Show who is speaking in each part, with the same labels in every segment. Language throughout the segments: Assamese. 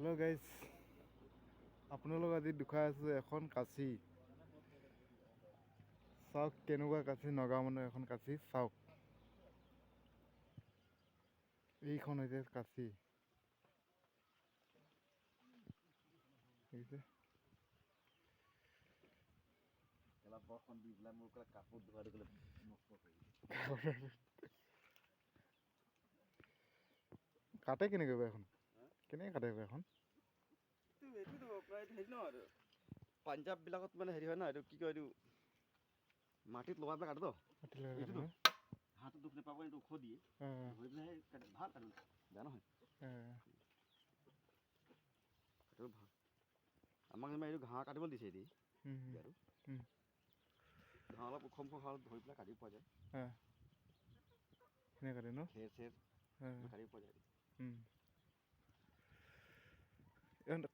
Speaker 1: হেল্ল' গাইজ, আপোনালোক আজি দুখাই আছোঁ এখন কাচি। চাওক কেনেকুৱা কাচি, নগাঁও মানুহ এখন কাচি চাওক। এইখন হৈছে কাচি। কাটে কেনেকৈ বাৰু এখন? কেনেকৈ কাটে বাৰু এখন?
Speaker 2: এইটোতো প্ৰায় হেৰি ন আৰু পাঞ্জাৱ বিলাকত মানে হেৰি হয় না, এইটো কি কয়, এইটো মাটিত লগাই পেলাই কাটে তো। এইটোতো হাতত দুখ নাপাব, এইটো ওখ দিয়ে ধৰি পেলাই কাটে, ভাল কাটে, বেয়া নহয়। সেইটো ভাল। আমাক যেনিবা এইটো ঘাঁহ কাটিব দিছে এটি আৰু ঘাঁহ অলপ ওখ ওখ ঘাঁহ ধৰি পেলাই কাটিব পৰা যায়।
Speaker 1: সেনেকৈ কাটে ন?
Speaker 2: খেৰ চেৰ কাটিব পৰা যায়।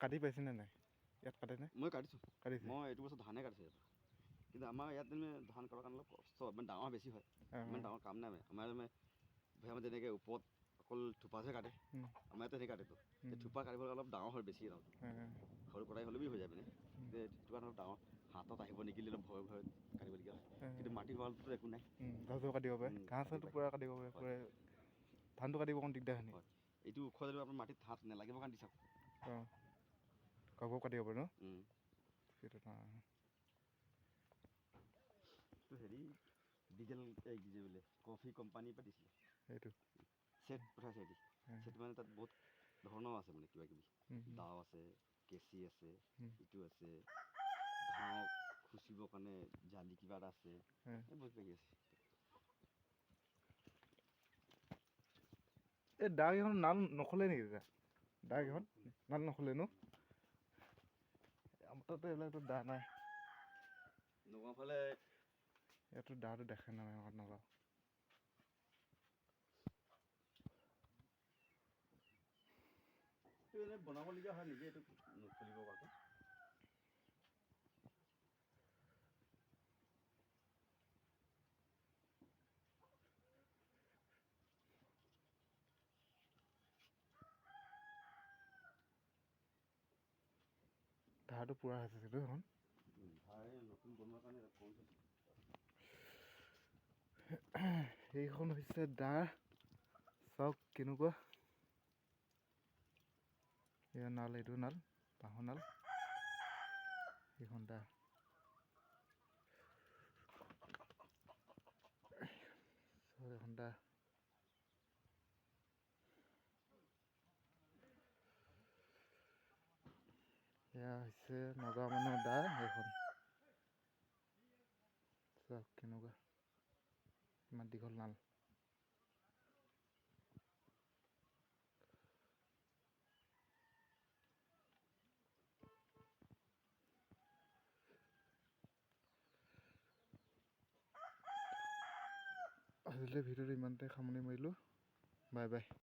Speaker 1: কাটি পাইছেনে নাই? ইয়াত কাটেনে?
Speaker 2: মই কাটিছোঁ।
Speaker 1: কাটিছে?
Speaker 2: মই এইটো বছৰ ধানে কাটিছোঁ ইয়াত। কিন্তু আমাৰ ইয়াত মানে ধান কটাৰ কাৰণে অলপ কষ্ট, মানে ডাঙৰ বেছি হয়, ইমান ডাঙৰ কাম নাই। আমাৰ মানে যেনেকৈ ওপৰত অকল থোপাহে কাটে, আমাৰ ইয়াতে সেই কাটেতো থোপা কাটিবলৈ অলপ ডাঙৰ হয়, বেছি ডাঙৰ। সৰু কটাই হ'লেও হৈ যায় মানে, সেইটো কাৰণে অলপ ডাঙৰ হাতত আহিব নেকি অলপ ভয় ভয় কাটিবলগীয়া হয়। কিন্তু মাটি হোৱাটো একো নাই,
Speaker 1: ঘাঁহটো কাটিব পাৰে, ঘাঁহ চাহটো পূৰা কাটিব পাৰে, ধানটো কাটিব অকণ দিগদাৰ হয় নেকি?
Speaker 2: এইটো ওখ যদি আপোনাৰ মাটিত হাত নেলাগিবৰ কাৰণে দি চাওক।
Speaker 1: কাপোৰ কাটিব পাৰে ন? সেইটো
Speaker 2: হেৰি ডিজেল বোলে কফি কোম্পানীৰ পৰা দিছিলে
Speaker 1: সেইটো
Speaker 2: চেট পঠাইছে। চেট মানে তাত বহুত ধৰণৰ আছে, মানে কিবা কিবি দাও আছে, কেঁচি আছে, ইটো আছে, ঘাঁহ খুচিবৰ কাৰণে জালি কিবা এটা আছে, বহুত কিবা কিবি আছে।
Speaker 1: এই দা কেইখন নাল নখলে নেকি? দা কেইখন নাল নখলে ন? আমাৰ তাতো এইবিলাকতো দা নাই।
Speaker 2: নগাঁও ফালে
Speaker 1: ইয়াতো দাটো দেখা নাই আমাৰ নগাঁও।
Speaker 2: এইটো এনেই বনাবলগীয়া হয় নিজে, এইটো নচলিবৰ কাৰণে।
Speaker 1: ধাৰটো পুৰা হৈছে কিন্তু এখন
Speaker 2: নতুন বনোৱাৰ কাৰণে
Speaker 1: এইখন হৈছে দা, চাওক কেনেকুৱা। এয়া নাল, এইটো নাল, বাঁহৰ নাল, এইখন দা। এখন দা। এয়া হৈছে নগাঁও মানুহৰ দা এইখন। চাওক কেনেকুৱা, ইমান দীঘল নাল। আজিলৈ ভিডিঅ'টো ইমানতে সামৰণি মাৰিলোঁ, বাই বাই।